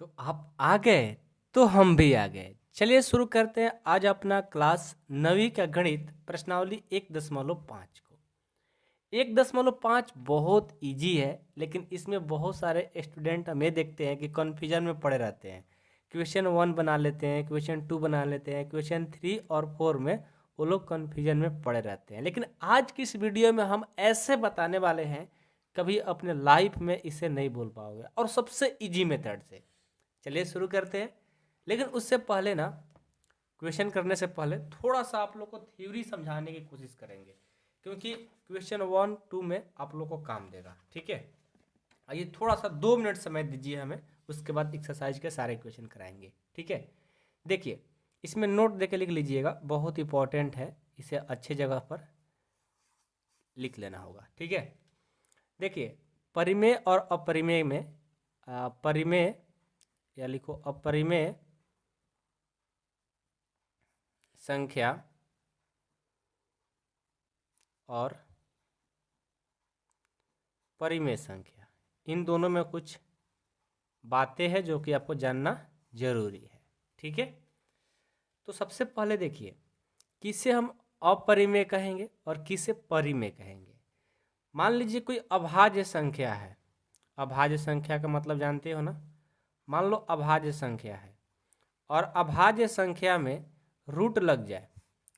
तो आप आ गए तो हम भी आ गए। चलिए शुरू करते हैं आज अपना क्लास 9वीं का गणित प्रश्नावली 1.5 को। 1.5 बहुत इजी है, लेकिन इसमें बहुत सारे स्टूडेंट हमें देखते हैं कि कन्फ्यूजन में पड़े रहते हैं। क्वेश्चन 1 बना लेते हैं, क्वेश्चन 2 बना लेते हैं, क्वेश्चन 3 और 4 में वो लोग कन्फ्यूजन में पड़े रहते हैं। लेकिन आज की इस वीडियो में हम ऐसे बताने वाले हैं, कभी अपने लाइफ में इसे नहीं बोल पाओगे, और सबसे इजी मेथड से। चलिए शुरू करते हैं। लेकिन उससे पहले ना, क्वेश्चन करने से पहले थोड़ा सा आप लोग को थ्योरी समझाने की कोशिश करेंगे, क्योंकि क्वेश्चन 1 2 में आप लोग को काम देगा। ठीक है, आइए थोड़ा सा 2 मिनट समय दीजिए हमें, उसके बाद एक्सरसाइज के सारे क्वेश्चन कराएंगे। ठीक है, देखिए इसमें नोट देके लिख लीजिएगा, बहुत इंपॉर्टेंट है, इसे अच्छे जगह पर लिख लेना होगा। ठीक है, देखिए परिमेय और अपरिमेय में परिमेय या लिखो अपरिमेय संख्या और परिमेय संख्या, इन दोनों में कुछ बातें हैं जो कि आपको जानना जरूरी है। ठीक है, तो सबसे पहले देखिए किसे हम अपरिमेय कहेंगे और किसे परिमेय कहेंगे। मान लीजिए कोई अभाज्य संख्या है। अभाज्य संख्या का मतलब जानते हो ना। मान लो अभाज्य संख्या है और अभाज्य संख्या में रूट लग जाए,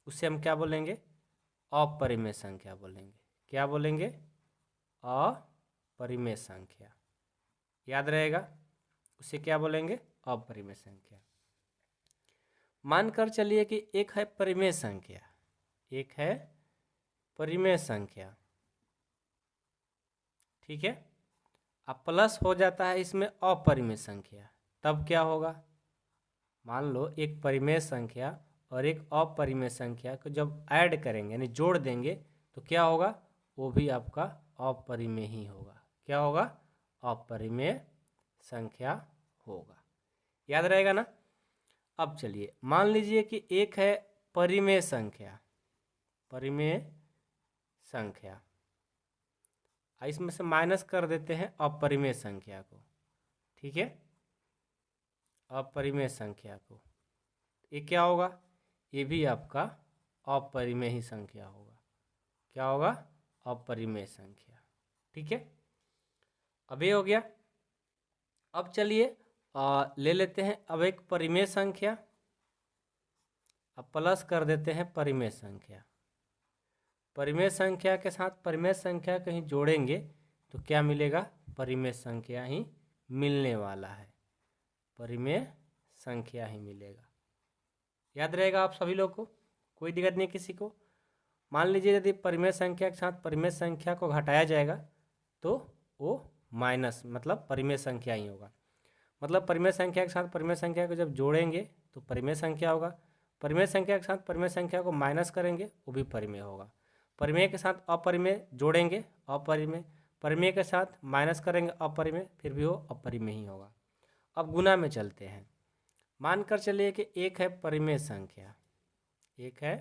उसे हम क्या बोलेंगे? अपरिमेय संख्या बोलेंगे। क्या बोलेंगे? अपरिमेय संख्या। याद रहेगा, उसे क्या बोलेंगे? अपरिमेय संख्या। मानकर चलिए कि एक है परिमेय संख्या, एक है परिमेय संख्या। ठीक है, अब प्लस हो जाता है इसमें अपरिमेय संख्या, तब क्या होगा? मान लो एक परिमेय संख्या और एक अपरिमेय संख्या को जब ऐड करेंगे यानी जोड़ देंगे तो क्या होगा? वो भी आपका अपरिमेय ही होगा। क्या होगा? अपरिमेय संख्या होगा। याद रहेगा ना। अब चलिए मान लीजिए कि एक है परिमेय संख्या, परिमेय संख्या, इसमें से माइनस कर देते हैं अपरिमेय संख्या को। ठीक है, अपरिमेय संख्या को, ये क्या होगा? ये भी आपका अपरिमेय ही संख्या होगा। क्या होगा? अपरिमेय संख्या। ठीक है, अब ये हो गया। अब चलिए ले लेते हैं अब एक परिमेय संख्या, अब प्लस कर देते हैं परिमेय संख्या। परिमेय संख्या के साथ परिमेय संख्या कहीं जोड़ेंगे तो क्या मिलेगा? परिमेय संख्या ही मिलने वाला है, परिमेय संख्या ही मिलेगा। याद रहेगा आप सभी लोग को, कोई दिक्कत नहीं किसी को। मान लीजिए यदि परिमेय संख्या के साथ परिमेय संख्या को घटाया जाएगा तो वो माइनस मतलब परिमेय संख्या ही होगा। मतलब परिमेय संख्या के साथ परिमेय संख्या को जब जोड़ेंगे तो परिमेय संख्या होगा, परिमेय संख्या के साथ परिमेय संख्या को माइनस करेंगे वो भी परिमेय होगा, परिमेय के साथ अपरिमेय जोड़ेंगे अपरिमेय, परिमेय के साथ माइनस करेंगे अपरिमेय, फिर भी वो अपरिमेय ही होगा। अब गुना में चलते हैं। मानकर चलिए कि एक है परिमेय संख्या, एक है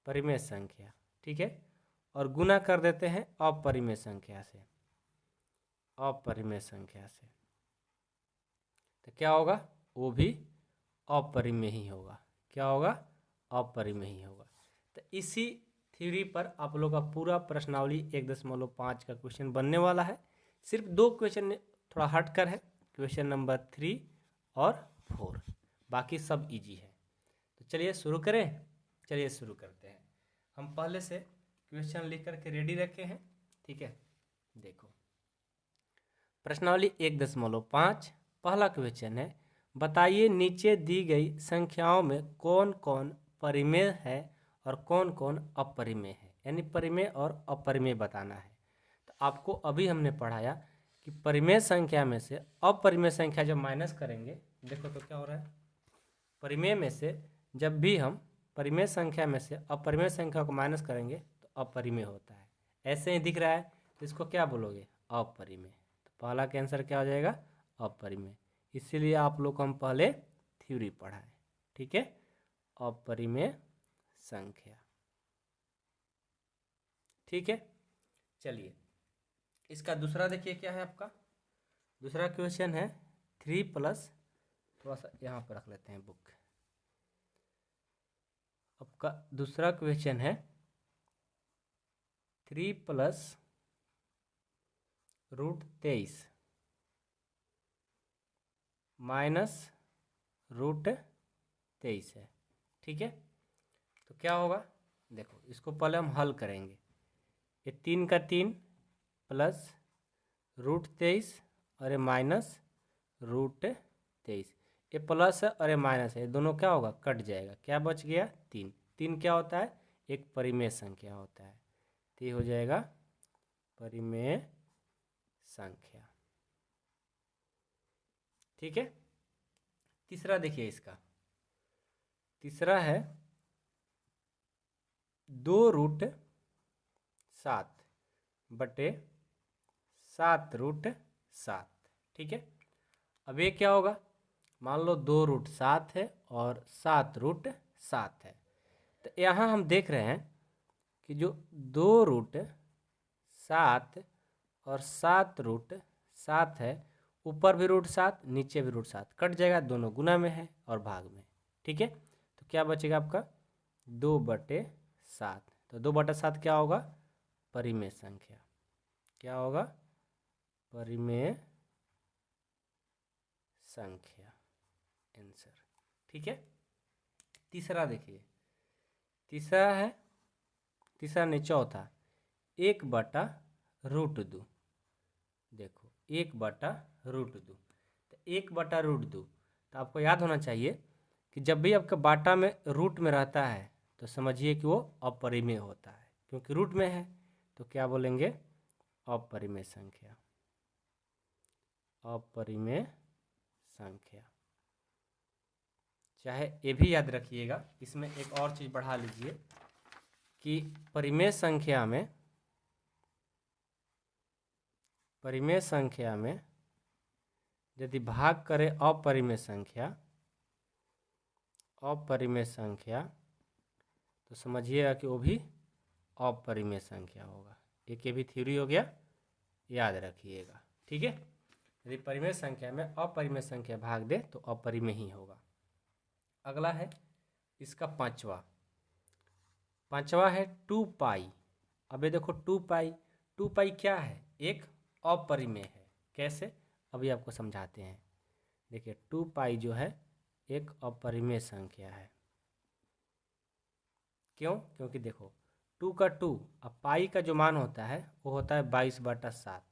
परिमेय संख्या। ठीक है, और गुना कर देते हैं अपरिमेय संख्या से, अपरिमेय संख्या से, तो क्या होगा? वो भी अपरिमेय ही होगा। क्या होगा? अपरिमेय ही होगा। तो इसी थ्योरी पर आप लोग का पूरा प्रश्नावली 1.5 का क्वेश्चन बनने वाला है। सिर्फ 2 क्वेश्चन थोड़ा हटकर है, क्वेश्चन नंबर 3 और 4, बाकी सब इजी है। तो चलिए शुरू करें। चलिए शुरू करते हैं। हम पहले से क्वेश्चन लिख करके रेडी रखे हैं। ठीक है, देखो प्रश्नावली 1.5 पहला क्वेश्चन है, बताइए नीचे दी गई संख्याओं में कौन कौन परिमेय है और कौन कौन अपरिमेय है, यानी परिमेय और अपरिमेय बताना है। तो आपको अभी हमने पढ़ाया कि परिमेय संख्या में से अपरिमेय संख्या जब माइनस करेंगे, देखो तो क्या हो रहा है? परिमेय में से जब भी हम परिमेय संख्या में से अपरिमेय संख्या को माइनस करेंगे तो अपरिमेय होता है। ऐसे ही दिख रहा है तो इसको क्या बोलोगे? अपरिमेय। तो पहला का आंसर क्या हो जाएगा? अपरिमेय। इसीलिए आप लोग को हम पहले थ्योरी पढ़ाए। ठीक है, अपरिमेय संख्या। ठीक है, चलिए इसका दूसरा देखिए क्या है आपका। दूसरा क्वेश्चन है 3 प्लस, थोड़ा सा यहाँ पर रख लेते हैं बुक। आपका दूसरा क्वेश्चन है 3 प्लस √23 माइनस √23 है, ठीक है। तो क्या होगा, देखो इसको पहले हम हल करेंगे। ये 3 का 3 प्लस √23 और ये माइनस √23, ये प्लस है और ये माइनस है, ये दोनों क्या होगा, कट जाएगा। क्या बच गया, 3। 3 क्या होता है, एक परिमेय संख्या होता है। तो ये हो जाएगा परिमेय संख्या, ठीक है। तीसरा देखिए, इसका तीसरा है 2√7 बटे 7√7, ठीक है। अब ये क्या होगा, मान लो 2√7 है और 7√7 है। तो यहाँ हम देख रहे हैं कि जो 2√7 और 7√7 है, ऊपर भी √7 नीचे भी √7 कट जाएगा, दोनों गुना में है और भाग में, ठीक है। तो क्या बचेगा आपका 2/7। तो 2/7 क्या होगा, परिमेय संख्या। क्या होगा, परिमेय संख्या, आंसर, ठीक है। तीसरा देखिए, तीसरा है, तीसरा नहीं चौथा, 1/√2। देखो 1/√2, तो 1/√2, तो आपको याद होना चाहिए कि जब भी आपका बाटा में रूट में रहता है तो समझिए कि वो अपरिमेय होता है, क्योंकि रूट में है। तो क्या बोलेंगे, अपरिमेय संख्या, अपरिमेय संख्या। चाहे ये भी याद रखिएगा, इसमें एक और चीज़ बढ़ा लीजिए कि परिमेय संख्या में यदि भाग करें अपरिमेय संख्या, तो समझिएगा कि वो भी अपरिमेय संख्या होगा। एक ये भी थ्योरी हो गया, याद रखिएगा, ठीक है। यदि परिमेय संख्या में अपरिमेय संख्या भाग दे तो अपरिमेय ही होगा। अगला है इसका पांचवा है 2π। अबे देखो 2π क्या है, एक अपरिमेय है। कैसे, अभी आपको समझाते हैं। देखिए 2π जो है एक अपरिमेय संख्या है। क्यों, क्योंकि देखो 2 का 2, अब पाई का जो मान होता है वो होता है 22/7,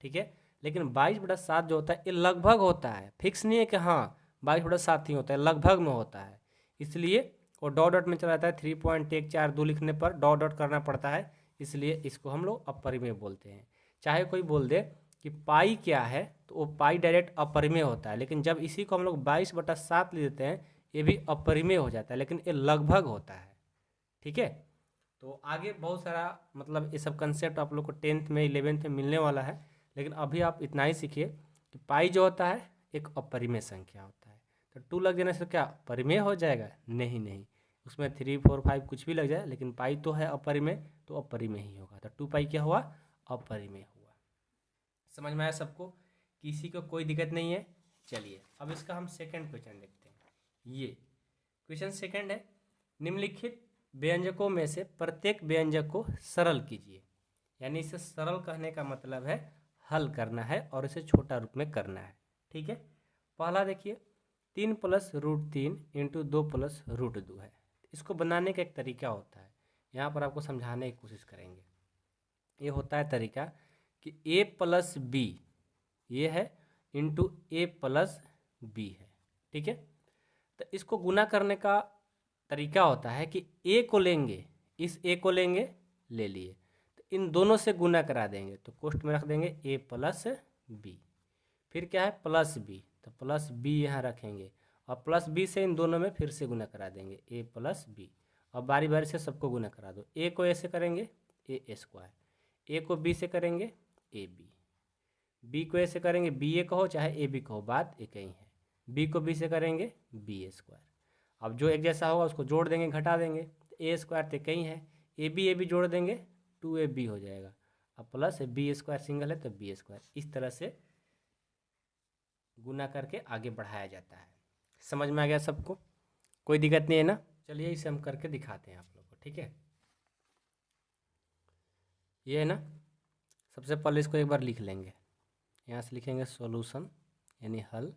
ठीक है। लेकिन 22/7 जो होता है ये लगभग होता है, फिक्स नहीं है कि हाँ 22/7 ही होता है, लगभग में होता है। इसलिए वो डॉट डॉट में चला जाता है, 3.142 लिखने पर डॉट डॉट करना पड़ता है, इसलिए इसको हम लोग अपरिमेय बोलते हैं। चाहे कोई बोल दे कि पाई क्या है, तो वो पाई डायरेक्ट अपरिमेय होता है, लेकिन जब इसी को हम लोग 22/7 ले देते हैं, ये भी अपरिमेय हो जाता है, लेकिन ये लगभग होता है, ठीक है। तो आगे बहुत सारा मतलब ये सब कंसेप्ट आप लोग को 10th में 11th में मिलने वाला है, लेकिन अभी आप इतना ही सीखिए कि पाई जो होता है एक अपरिमेय संख्या होता है। तो 2 लग जाने से क्या परिमेय हो जाएगा, नहीं, उसमें 3, 4, 5 कुछ भी लग जाए, लेकिन पाई तो है अपरिमेय, तो अपरिमेय ही होगा। तो 2π क्या हुआ, अपरिमेय हुआ। समझ में आया सबको, किसी को कोई दिक्कत नहीं है। चलिए अब इसका हम सेकंड क्वेश्चन देखते हैं। ये क्वेश्चन सेकंड है, निम्नलिखित व्यंजकों में से प्रत्येक व्यंजक को सरल कीजिए। यानी इसे सरल कहने का मतलब है हल करना है और इसे छोटा रूप में करना है, ठीक है। पहला देखिए 3 + √3 × 2 + √2 है। इसको बनाने का एक तरीका होता है, यहाँ पर आपको समझाने की कोशिश करेंगे। ये होता है तरीका कि a + b ये है इंटू a + b है, ठीक है। तो इसको गुना करने का तरीका होता है कि a को लेंगे, इस a को लेंगे, ले लिए, तो इन दोनों से गुना करा देंगे, तो कोष्ठ में रख देंगे a + b। फिर क्या है +b, तो +b यहाँ रखेंगे और +b से इन दोनों में फिर से गुना करा देंगे a + b। अब बारी बारी से सबको गुना करा दो। a को a से करेंगे a², a को b से करेंगे ab, b को a से करेंगे ba कहो चाहे ab कहो, बात एक ही है। b को b से करेंगे ba²। अब जो एक जैसा होगा उसको जोड़ देंगे, घटा देंगे, तो a² तो कहीं है, ab जोड़ देंगे 2ab हो जाएगा। अब प्लस b² सिंगल है तो b²। इस तरह से गुना करके आगे बढ़ाया जाता है। समझ में आ गया सबको? कोई दिक्कत नहीं है ना? चलिए इसे हम करके दिखाते हैं आप लोग को, ठीक है। ये है ना, सबसे पहले इसको एक बार लिख लेंगे। यहाँ से लिखेंगे सॉल्यूशन यानी हल,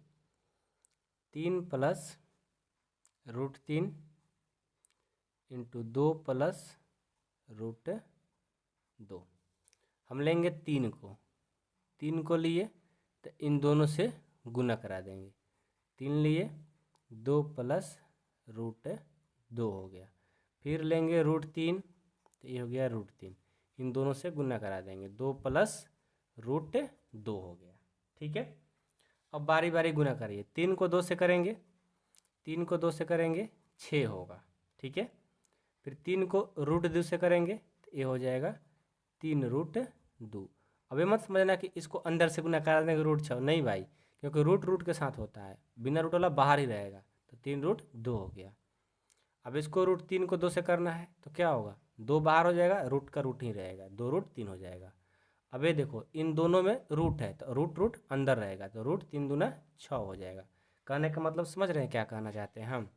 3 + √3 × 2 + √2। हम लेंगे 3 को लिए तो इन दोनों से गुना करा देंगे। 3 लिए 2 + √2 हो गया। फिर लेंगे √3 तो ये हो गया √3, इन दोनों से गुना करा देंगे। 2 + √2 हो गया, ठीक है। अब बारी बारी गुना करिए। 3 को 2 से करेंगे, 3 को 2 से करेंगे 6 होगा, ठीक है। फिर 3 को √2 से करेंगे तो ये हो जाएगा 3√2। अब ये मत समझना कि इसको अंदर से गुना करा देंगे √6, नहीं भाई, क्योंकि रूट के साथ होता है, बिना रूट वाला बाहर ही रहेगा, तो 3√2 हो गया। अब इसको √3 को 2 से करना है तो क्या होगा, 2 बाहर हो जाएगा, रूट का रूट ही रहेगा, 2√3 हो जाएगा। अब ये देखो इन दोनों में रूट है तो रूट अंदर रहेगा, तो √3 दूना 6 हो जाएगा। कहने का मतलब समझ रहे हैं क्या कहना चाहते हैं हम?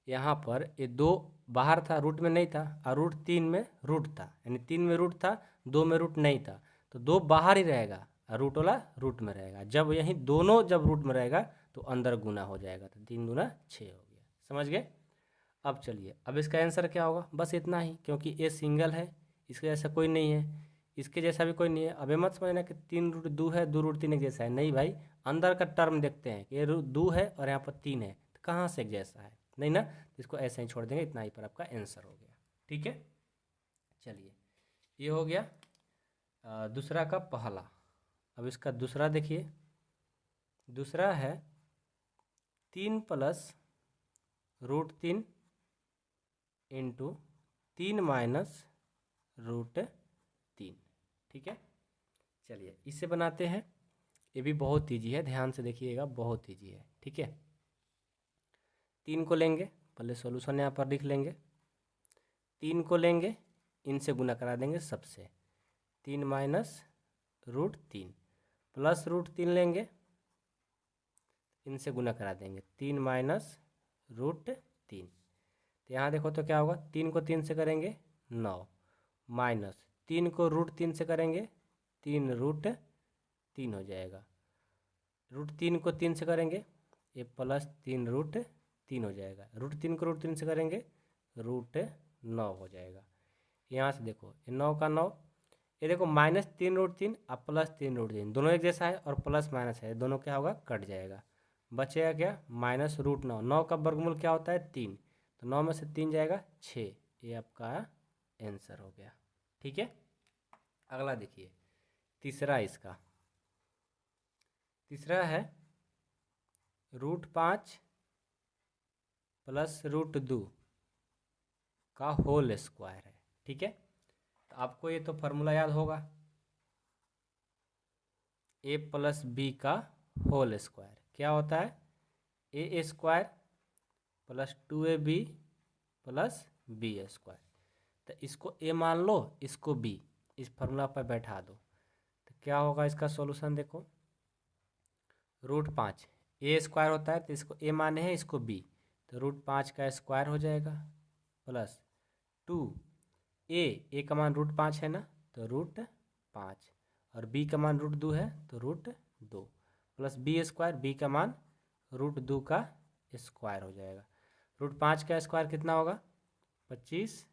यहाँ पर ये 2 बाहर था, रूट में नहीं था, और √3 में रूट था, यानी 3 में रूट था, 2 में रूट नहीं था, तो 2 बाहर ही रहेगा और रूट वाला रूट में रहेगा। जब यहीं दोनों जब रूट में रहेगा तो अंदर गुना हो जाएगा, तो 3 दूना 6 हो गया। समझ गए? अब चलिए, अब इसका आंसर क्या होगा? बस इतना ही, क्योंकि ये सिंगल है, इसके जैसा कोई नहीं है, इसके जैसा भी कोई नहीं है। अब ये मत समझना कि 3√2 है, 2√3 एक जैसा है, नहीं भाई, अंदर का टर्म देखते हैं कि ये 2 है और यहाँ पर 3 है, तो कहाँ से एक जैसा है, नहीं ना, तो इसको ऐसे ही छोड़ देंगे। इतना ही पर आपका आंसर हो गया, ठीक है। चलिए ये हो गया दूसरा का पहला। अब इसका दूसरा देखिए, दूसरा है 3 + √3 × 3 - √3, ठीक है। चलिए इसे बनाते हैं। ये भी बहुत ईजी है, ध्यान से देखिएगा, बहुत ईजी है, ठीक है। 3 को लेंगे, पहले सॉल्यूशन यहाँ पर लिख लेंगे। 3 को लेंगे, इनसे गुना करा देंगे सबसे, 3 - √3 प्लस √3 लेंगे, इनसे गुना करा देंगे, 3 - √3। तो यहाँ देखो तो क्या होगा, 3 को 3 से करेंगे 9, माइनस 3 को √3 से करेंगे 3√3 हो जाएगा। √3 को 3 से करेंगे ये प्लस 3√3 हो जाएगा। √3 को √3 से करेंगे √9 हो जाएगा। यहाँ से देखो ये 9 का 9, ये देखो -3√3 और प्लस 3√3 दोनों एक जैसा है, और प्लस माइनस है, दोनों क्या होगा, कट जाएगा। बचेगा क्या, -√9। 9 का वर्गमूल क्या होता है, 3, तो 9 में से 3 जाएगा 6। ये आपका आंसर हो गया, ठीक है। अगला देखिए, तीसरा इसका, तीसरा है √5 + √2 का होल स्क्वायर है, ठीक है। तो आपको ये तो फार्मूला याद होगा, a + b का होल स्क्वायर क्या होता है, a² + 2ab + b²। तो इसको a मान लो, इसको b, इस फार्मूला पर बैठा दो, तो क्या होगा इसका सॉल्यूशन देखो, √5 a² होता है, तो इसको a माने हैं, इसको b, तो √5 का स्क्वायर हो जाएगा, प्लस 2 a का मान √5 है ना, तो √5, और b का मान √2 है तो √2, प्लस b², b का मान √2 का स्क्वायर हो जाएगा। √5 का स्क्वायर कितना होगा, 25,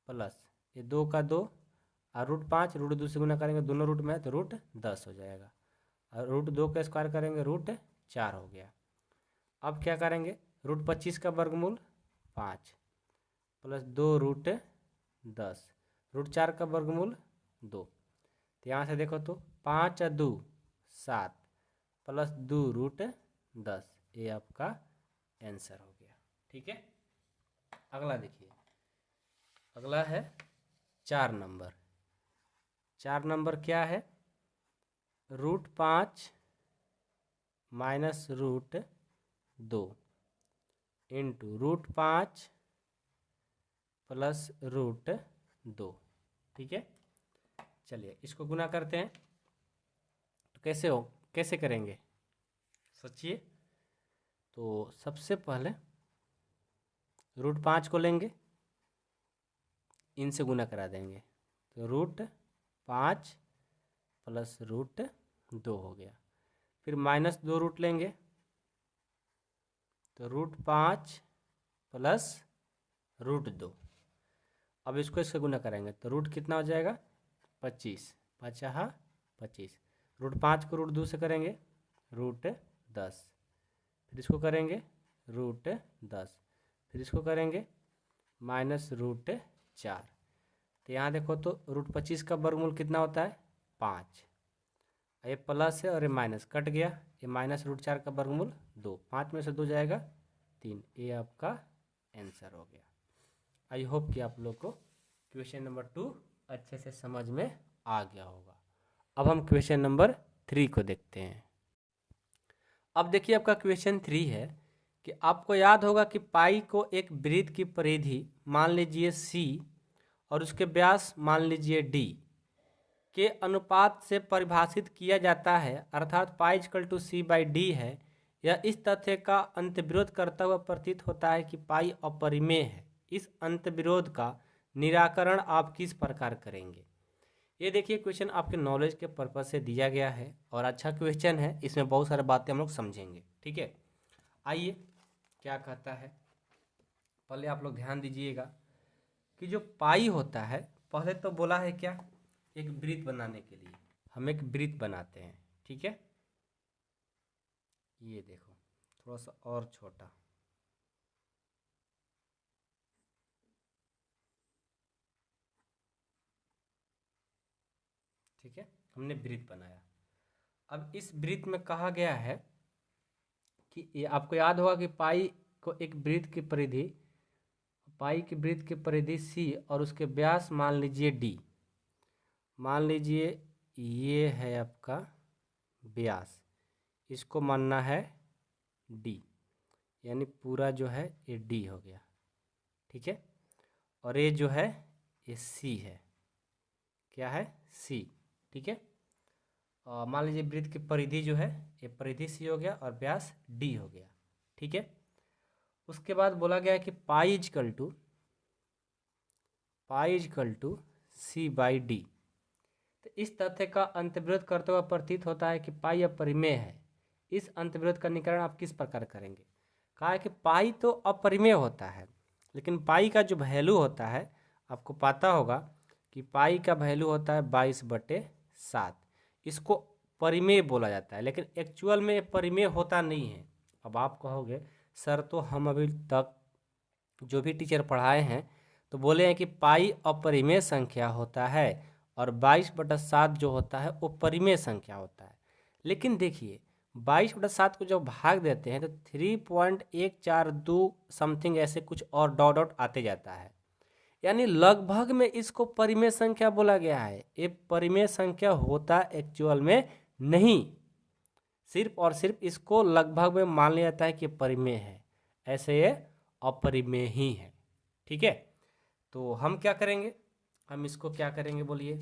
प्लस ये 2 का 2, और √5 √2 से गुना करेंगे, दोनों रूट में है तो √10 हो जाएगा, और √2 का स्क्वायर करेंगे √4 हो गया। अब क्या करेंगे, √25 का वर्गमूल 5 प्लस 2 √10, √4 का वर्गमूल 2। तो यहाँ से देखो तो 5 और 2 7 प्लस 2 √10, ये आपका आंसर हो गया, ठीक है। अगला देखिए, अगला है 4 नंबर। 4 नंबर क्या है, √5 - √2 इंटू √5 + √2, ठीक है। चलिए इसको गुना करते हैं, तो कैसे हो कैसे करेंगे सोचिए। तो सबसे पहले √5 को लेंगे, इनसे गुना करा देंगे, तो √5 प्लस √2 हो गया। फिर -2 रूट लेंगे, तो √5 प्लस √2। अब इसको इससे गुना करेंगे तो रूट कितना हो जाएगा 25, 25। √5 को √2 से करेंगे √10, फिर इसको करेंगे √10, फिर इसको करेंगे -√4। तो यहाँ देखो तो √25 का वर्गमूल कितना होता है 5। ये प्लस है और ये माइनस कट गया, ये -√4 का वर्गमूल 2, 5 में से 2 जाएगा 3। ये आपका आंसर हो गया। आई होप कि आप लोग को क्वेश्चन नंबर 2 अच्छे से समझ में आ गया होगा। अब हम क्वेश्चन नंबर 3 को देखते हैं। अब देखिए आपका क्वेश्चन 3 है कि आपको याद होगा कि पाई को एक वृत्त की परिधि मान लीजिए C और उसके व्यास मान लीजिए D के अनुपात से परिभाषित किया जाता है, अर्थात पाई = C/D है। यह इस तथ्य का अंतर्विरोध करता हुआ प्रतीत होता है कि पाई अपरिमेय है। इस अंतर्विरोध का निराकरण आप किस प्रकार करेंगे। ये देखिए क्वेश्चन आपके नॉलेज के पर्पज से दिया गया है और अच्छा क्वेश्चन है, इसमें बहुत सारी बातें हम लोग समझेंगे। ठीक है, आइए क्या कहता है। पहले आप लोग ध्यान दीजिएगा कि जो पाई होता है, पहले तो बोला है क्या, एक वृत्त बनाने के लिए हम एक वृत्त बनाते हैं। ठीक है, ये देखो थोड़ा सा और छोटा, ठीक है, हमने वृत्त बनाया। अब इस वृत्त में कहा गया है कि ये आपको याद होगा कि पाई को एक वृत्त की परिधि, पाई की वृत्त की परिधि C और उसके व्यास मान लीजिए D। मान लीजिए ये है आपका व्यास, इसको मानना है D, यानी पूरा जो है ये D हो गया। ठीक है, और ये जो है ये C है, क्या है C। ठीक है, मान लीजिए वृत्त की परिधि जो है ये परिधि C हो गया और व्यास D हो गया। ठीक है, उसके बाद बोला गया है कि पाई = C/D। तो इस तथ्य का अंतर्विरोध करते हुए प्रतीत होता है कि पाई अपरिमेय है। इस अंतर्विरोध का निराकरण आप किस प्रकार करेंगे। कहा है कि पाई तो अपरिमेय होता है, लेकिन पाई का जो वैल्यू होता है आपको पता होगा कि पाई का वैल्यू होता है 22/7। इसको परिमेय बोला जाता है, लेकिन एक्चुअल में परिमेय होता नहीं है। अब आप कहोगे सर तो हम अभी तक जो भी टीचर पढ़ाए हैं तो बोले हैं कि पाई अपरिमेय संख्या होता है और 22/7 जो होता है वो परिमेय संख्या होता है। लेकिन देखिए 22/7 को जब भाग देते हैं तो 3.142 समथिंग ऐसे कुछ और डॉट डॉट आते जाता है, यानी लगभग में इसको परिमेय संख्या बोला गया है। ये परिमेय संख्या होता एक्चुअल में नहीं, सिर्फ और सिर्फ इसको लगभग में मान लिया जाता है कि परिमेय है, ऐसे ये अपरिमेय ही है। ठीक है, तो हम क्या करेंगे, हम इसको क्या करेंगे बोलिए,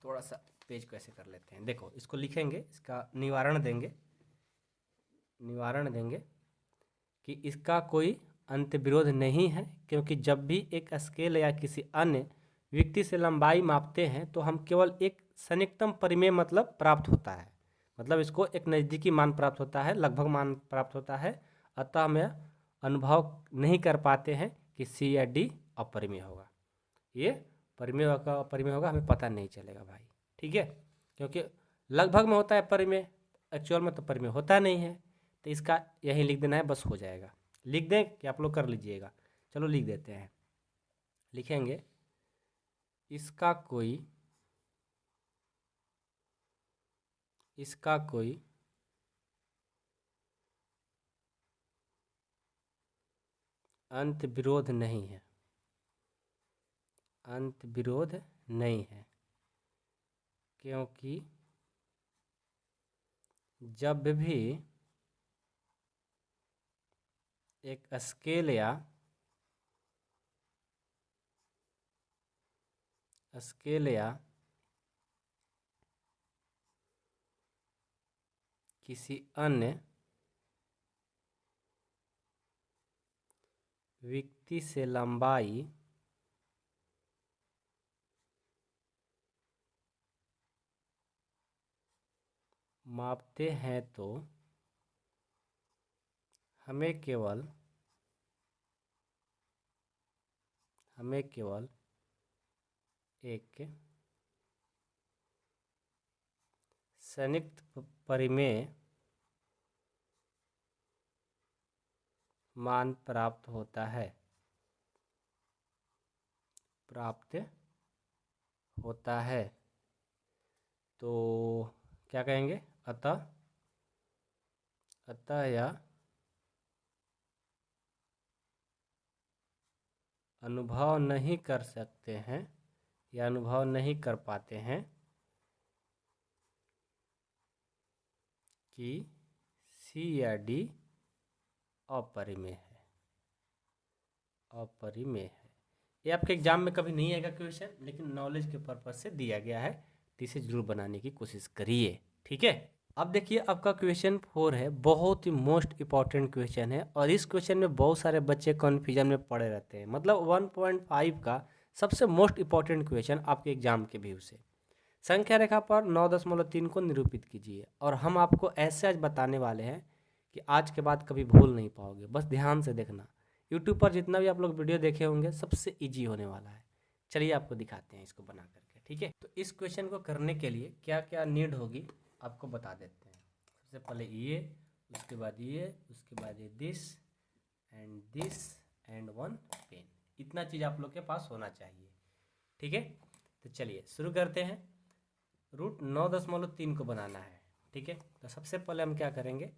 थोड़ा सा पेज को ऐसे कर लेते हैं। देखो इसको लिखेंगे, इसका निवारण देंगे कि इसका कोई अंतर्विरोध नहीं है, क्योंकि जब भी एक स्केल या किसी अन्य व्यक्ति से लंबाई मापते हैं तो हम केवल एक सन्निकटन परिमेय मतलब प्राप्त होता है, मतलब इसको एक नज़दीकी मान प्राप्त होता है, लगभग मान प्राप्त होता है। अतः हम अनुभव नहीं कर पाते हैं कि C या D अपरिमेय होगा। ये परिमेय होगा अपरिमेय होगा हमें पता नहीं चलेगा भाई। ठीक है, क्योंकि लगभग में होता है परिमेय, एक्चुअल में तो परिमेय होता नहीं है। तो इसका यही लिख देना है, बस हो जाएगा। लिख दें कि आप लोग कर लीजिएगा। चलो लिख देते हैं, लिखेंगे इसका कोई अंतर्विरोध नहीं है, अंतर्विरोध नहीं है, क्योंकि जब भी एक स्केल या किसी अन्य व्यक्ति से लंबाई मापते हैं तो हमें केवल एक संयुक्त परिमेय मान प्राप्त होता है तो क्या कहेंगे, अतः यह अनुभव नहीं कर सकते हैं या अनुभव नहीं कर पाते हैं कि सी या डी अपरिमेय है। ये आपके एग्जाम में कभी नहीं आएगा क्वेश्चन, लेकिन नॉलेज के पर्पज से दिया गया है, तो इसे जरूर बनाने की कोशिश करिए। ठीक है, अब देखिए आपका क्वेश्चन 4 है, बहुत ही मोस्ट इंपॉर्टेंट क्वेश्चन है और इस क्वेश्चन में बहुत सारे बच्चे कन्फ्यूजन में पड़े रहते हैं। मतलब 1.5 का सबसे मोस्ट इंपॉर्टेंट क्वेश्चन आपके एग्जाम के व्यू से। संख्या रेखा पर 9.3 को निरूपित कीजिए, और हम आपको ऐसे आज बताने वाले हैं कि आज के बाद कभी भूल नहीं पाओगे। बस ध्यान से देखना, यूट्यूब पर जितना भी आप लोग वीडियो देखे होंगे सबसे ईजी होने वाला है। चलिए आपको दिखाते हैं इसको बना करके। ठीक है, तो इस क्वेश्चन को करने के लिए क्या क्या नीड होगी आपको बता देते हैं। सबसे पहले ये, उसके बाद ये, उसके बाद ये दिस एंड वन पेन। इतना चीज़ आप लोग के पास होना चाहिए। ठीक है, तो चलिए शुरू करते हैं। रूट 9.3 को बनाना है। ठीक है, तो सबसे पहले हम क्या करेंगे,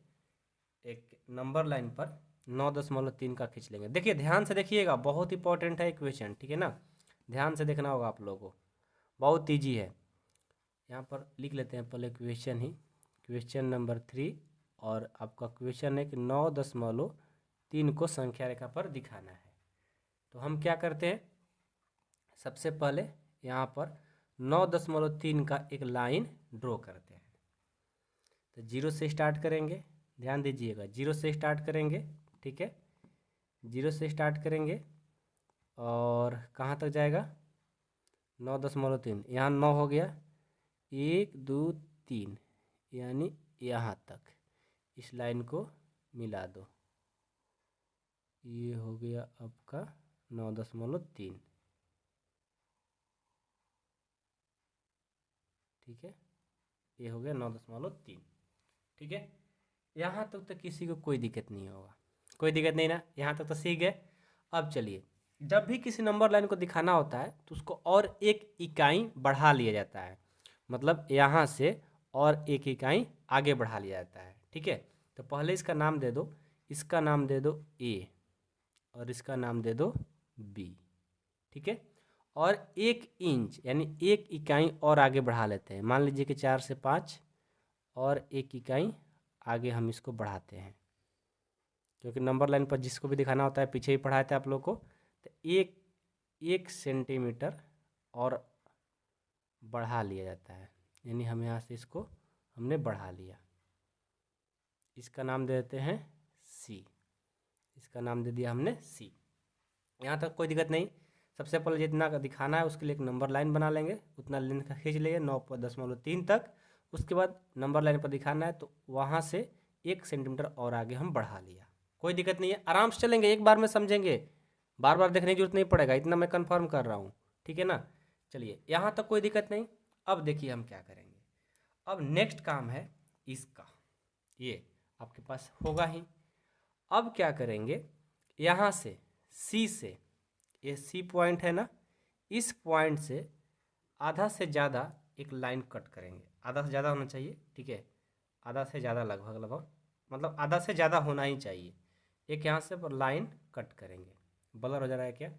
एक नंबर लाइन पर 9.3 का खींच लेंगे। देखिए ध्यान से देखिएगा, बहुत इंपॉर्टेंट है क्वेश्चन। ठीक है ना, ध्यान से देखना होगा आप लोगों को, बहुत ईजी है। यहाँ पर लिख लेते हैं पहले क्वेश्चन नंबर 3, और आपका क्वेश्चन है कि 9.3 को संख्या रेखा पर दिखाना है। तो हम क्या करते हैं, सबसे पहले यहाँ पर 9.3 का एक लाइन ड्रॉ करते हैं। तो 0 से स्टार्ट करेंगे, ध्यान दीजिएगा, 0 से स्टार्ट करेंगे। ठीक है, 0 से स्टार्ट करेंगे और कहाँ तक जाएगा, 9.3, यहाँ 9 हो गया, 1 2 3, यानी यहाँ तक इस लाइन को मिला दो, ये हो गया आपका 9.3। ठीक है, ये हो गया 9.3। ठीक है, यहाँ तक तो किसी को कोई दिक्कत नहीं होगा, कोई दिक्कत नहीं ना, यहाँ तक तो सीख गए। अब चलिए, जब भी किसी नंबर लाइन को दिखाना होता है तो उसको और एक इकाई बढ़ा लिया जाता है, मतलब यहाँ से और एक इकाई आगे बढ़ा लिया जाता है। ठीक है, तो पहले इसका नाम दे दो, इसका नाम दे दो ए और इसका नाम दे दो बी। ठीक है, और 1 इंच यानी 1 इकाई और आगे बढ़ा लेते हैं। मान लीजिए कि 4 से 5 और 1 इकाई आगे हम इसको बढ़ाते हैं, क्योंकि नंबर लाइन पर जिसको भी दिखाना होता है पीछे ही पढ़ाते हैं आप लोग को। तो 1 सेंटीमीटर और बढ़ा लिया जाता है, यानी हम यहाँ से इसको हमने बढ़ा लिया। इसका नाम दे देते हैं सी, इसका नाम दे दिया हमने सी। यहाँ तक कोई दिक्कत नहीं। सबसे पहले जितना का दिखाना है उसके लिए एक नंबर लाइन बना लेंगे, उतना लेंथ का खींच लेंगे 9.3 तक। उसके बाद नंबर लाइन पर दिखाना है तो वहाँ से 1 सेंटीमीटर और आगे हम बढ़ा लिया। कोई दिक्कत नहीं है, आराम से चलेंगे, एक बार में समझेंगे, बार बार देखने की जरूरत नहीं पड़ेगा, इतना मैं कंफर्म कर रहा हूँ। ठीक है ना, चलिए यहाँ तक कोई दिक्कत नहीं। अब देखिए हम क्या करेंगे, अब नेक्स्ट काम है इसका, ये आपके पास होगा ही। अब क्या करेंगे, यहाँ से सी से, ये सी पॉइंट है ना, इस पॉइंट से आधा से ज़्यादा एक लाइन कट करेंगे। आधा से ज़्यादा होना चाहिए, ठीक है, आधा से ज़्यादा, लगभग मतलब आधा से ज़्यादा होना ही चाहिए। एक यहाँ से पर लाइन कट करेंगे। ब्लर हो जा रहा है क्या,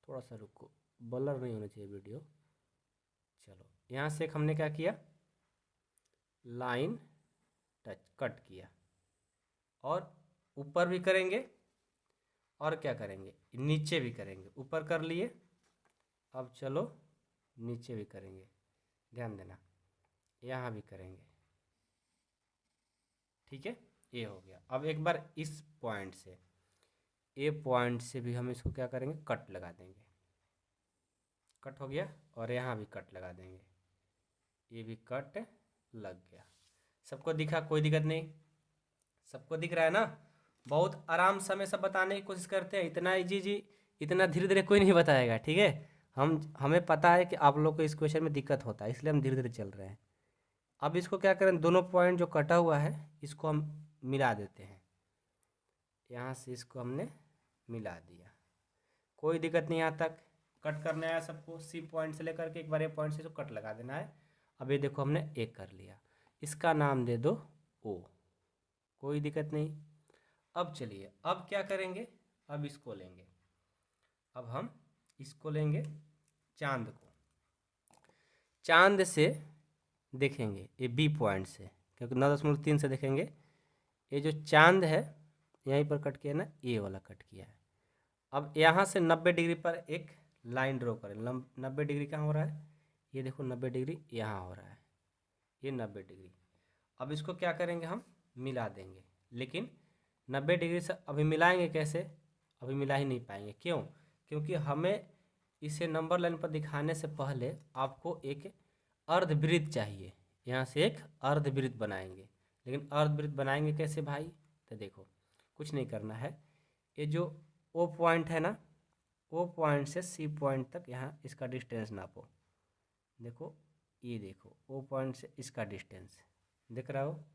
थोड़ा सा रुको, ब्लर नहीं होना चाहिए वीडियो। चलो, यहाँ से एक हमने क्या किया, लाइन कट किया, और ऊपर भी करेंगे और क्या करेंगे, नीचे भी करेंगे। ऊपर कर लिए, अब चलो नीचे भी करेंगे, ध्यान देना, यहाँ भी करेंगे। ठीक है, ये हो गया। अब एक बार इस पॉइंट से, ए पॉइंट से भी हम इसको क्या करेंगे, कट लगा देंगे। कट हो गया, और यहाँ भी कट लगा देंगे, ये भी कट लग गया। सबको दिखा, कोई दिक्कत नहीं, सबको दिख रहा है ना। बहुत आराम से हमें सब बताने की कोशिश करते हैं, इतना इजी जी, इतना धीरे धीरे कोई नहीं बताएगा, ठीक है। हमें पता है कि आप लोग को इस क्वेश्चन में दिक्कत होता है, इसलिए हम धीरे धीरे चल रहे हैं। अब इसको क्या करें, दोनों पॉइंट जो कटा हुआ है इसको हम मिला देते हैं। यहाँ से इसको हमने मिला दिया, कोई दिक्कत नहीं। यहाँ तक कट करना है सबको, सी पॉइंट से लेकर के एक बार ए पॉइंट से इसको कट लगा देना है। अब ये देखो हमने ए कर लिया, इसका नाम दे दो ओ, कोई दिक्कत नहीं। अब चलिए, अब क्या करेंगे, अब इसको लेंगे, अब हम इसको लेंगे चांद को, चांद से देखेंगे ये बी पॉइंट से, क्योंकि 9.3 से देखेंगे। ये जो चांद है यहीं पर कट किया ना, ए वाला कट किया है। अब यहाँ से 90 डिग्री पर एक लाइन ड्रॉ करें। 90 डिग्री कहाँ हो रहा है, ये देखो 90 डिग्री यहाँ हो रहा है, ये 90 डिग्री। अब इसको क्या करेंगे, हम मिला देंगे, लेकिन 90 डिग्री से अभी मिलाएंगे कैसे, अभी मिला ही नहीं पाएंगे। क्यों, क्योंकि हमें इसे नंबर लाइन पर दिखाने से पहले आपको एक अर्धवृत्त चाहिए। यहाँ से एक अर्धवृत्त बनाएंगे, लेकिन अर्धवृत्त बनाएंगे कैसे भाई, तो देखो कुछ नहीं करना है। ये जो ओ पॉइंट है ना, ओ पॉइंट से सी पॉइंट तक यहाँ इसका डिस्टेंस नापो। देखो ये देखो ओ पॉइंट से इसका डिस्टेंस देख रहे हो,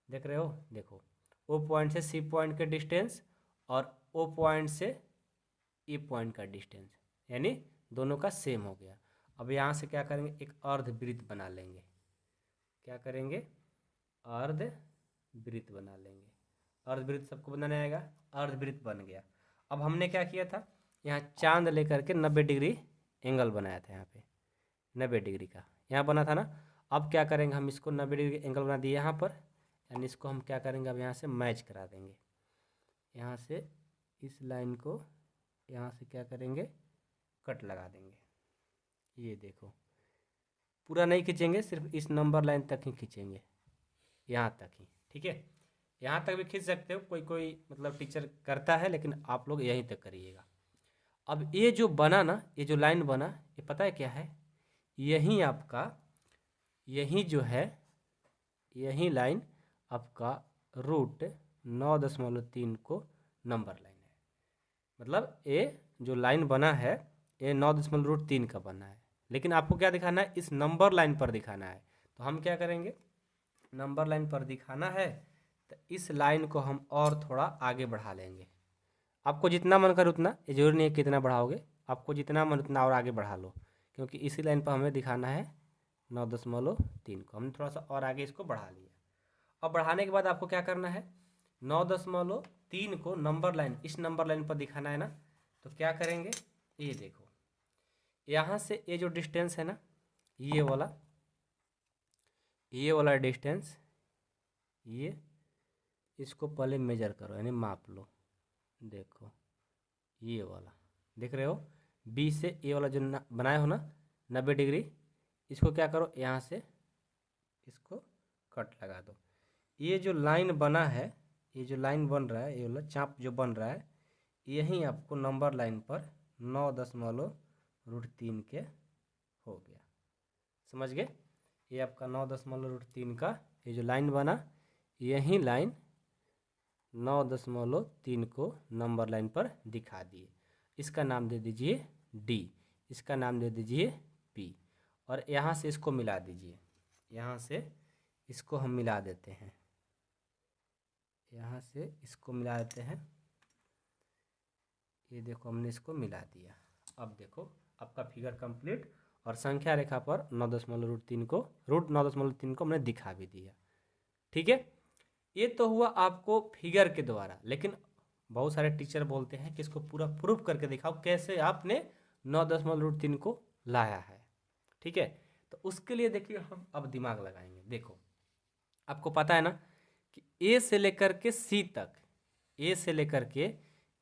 देख रहे हो, देखो ओ पॉइंट से सी पॉइंट का डिस्टेंस और ओ पॉइंट से ए पॉइंट का डिस्टेंस, यानी दोनों का सेम हो गया। अब यहाँ से क्या करेंगे, एक अर्धवृत्त बना लेंगे। क्या करेंगे, अर्धवृत्त बना लेंगे। अर्धवृत्त सबको बनाने आएगा, अर्धवृत्त बन गया। अब हमने क्या किया था, यहाँ चांद लेकर के 90 डिग्री एंगल बनाया था, यहाँ पे 90 डिग्री का यहाँ बना था ना। अब क्या करेंगे, हम इसको 90 डिग्री एंगल बना दिए यहाँ पर, यानी इसको हम क्या करेंगे, अब यहाँ से मैच करा देंगे। यहाँ से इस लाइन को यहाँ से क्या करेंगे, कट लगा देंगे। ये देखो पूरा नहीं खींचेंगे, सिर्फ इस नंबर लाइन तक ही खींचेंगे, यहाँ तक ही, ठीक है। यहाँ तक भी खींच सकते हो, कोई कोई मतलब टीचर करता है, लेकिन आप लोग यहीं तक करिएगा। अब ये जो बना ना, ये जो लाइन बना, ये पता है क्या है, यही आपका, यही जो है, यही लाइन आपका रूट 9.3 को नंबर लाइन है। मतलब ये जो लाइन बना है ये 9.3 का बना है, लेकिन आपको क्या दिखाना है, इस नंबर लाइन पर दिखाना है। तो हम क्या करेंगे, नंबर लाइन पर दिखाना है तो इस लाइन को हम और थोड़ा आगे बढ़ा लेंगे। आपको जितना मन करे उतना, ये जरूरी नहीं है कितना बढ़ाओगे, आपको जितना मन उतना और आगे बढ़ा लो, क्योंकि इसी लाइन पर हमें दिखाना है 9.3 को। हमने थोड़ा सा और आगे इसको बढ़ा लिया। अब बढ़ाने के बाद आपको क्या करना है, 9.3 को नंबर लाइन, इस नंबर लाइन पर दिखाना है ना। तो क्या करेंगे, ये देखो यहाँ से ये जो डिस्टेंस है ना, ये वाला डिस्टेंस, ये इसको पहले मेजर करो, यानी माप लो। देखो ये वाला देख रहे हो, बी से ए वाला जो बनाए हो ना 90 डिग्री, इसको क्या करो, यहाँ से इसको कट लगा दो। ये जो लाइन बना है, ये जो लाइन बन रहा है, ये वाला चाप जो बन रहा है, यही आपको नंबर लाइन पर 9.3 के हो गया। समझ गए, ये आपका 9.3 का ये जो लाइन बना, यही लाइन 9.3 को नंबर लाइन पर दिखा दिए। इसका नाम दे दीजिए डी, इसका नाम दे दीजिए पी, और यहाँ से इसको मिला दीजिए। यहाँ से इसको हम मिला देते हैं, यहाँ से इसको मिला देते हैं। ये देखो हमने इसको मिला दिया। अब देखो आपका फिगर कंप्लीट, और संख्या रेखा पर 9.3 को, रूट 9.3 को हमने दिखा भी दिया। ठीक है, ये तो हुआ आपको फिगर के द्वारा, लेकिन बहुत सारे टीचर बोलते हैं कि इसको पूरा प्रूफ करके दिखाओ कैसे आपने 9.3 को लाया है। ठीक है, तो उसके लिए देखिए हम अब दिमाग लगाएंगे। देखो आपको पता है ना कि ए से लेकर के सी तक, ए से लेकर के,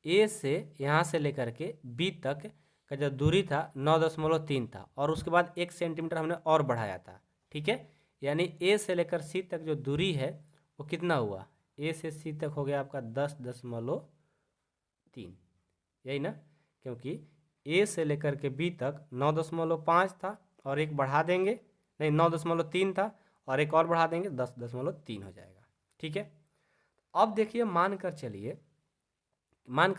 ए से यहाँ से लेकर के बी तक का जो दूरी था 9.3 था, और उसके बाद 1 सेंटीमीटर हमने और बढ़ाया था। ठीक है, यानी ए से लेकर सी तक जो दूरी है वो कितना हुआ, ए से सी तक हो गया आपका 10.3, यही ना, क्योंकि ए से लेकर के बी तक 9.5 था और एक बढ़ा देंगे, नहीं 9.3 था और एक और बढ़ा देंगे 10.3 हो जाएगा। ठीक है, अब देखिए मान कर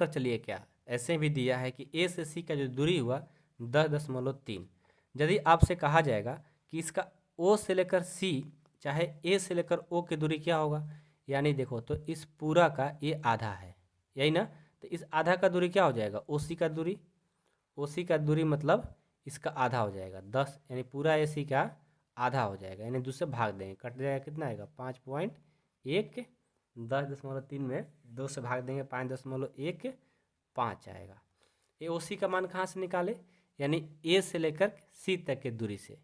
चलिए क्या ऐसे भी दिया है कि ए से सी का जो दूरी हुआ 10.3। यदि आपसे कहा जाएगा कि इसका ओ से लेकर सी चाहे ए से लेकर ओ की दूरी क्या होगा, यानी देखो तो इस पूरा का ये आधा है, यही ना, तो इस आधा का दूरी क्या हो जाएगा, ओ सी का दूरी, ओ सी का दूरी मतलब इसका आधा हो जाएगा 10, यानी पूरा ए सी का आधा हो जाएगा, यानी दूसरे भाग देंगे, कट जाएगा कितना आएगा 5.1, 10.3 में 2 से भाग देंगे 5.15 आएगा। ये ओ सी का मान कहाँ से निकाले, यानी ए से लेकर सी तक की दूरी से,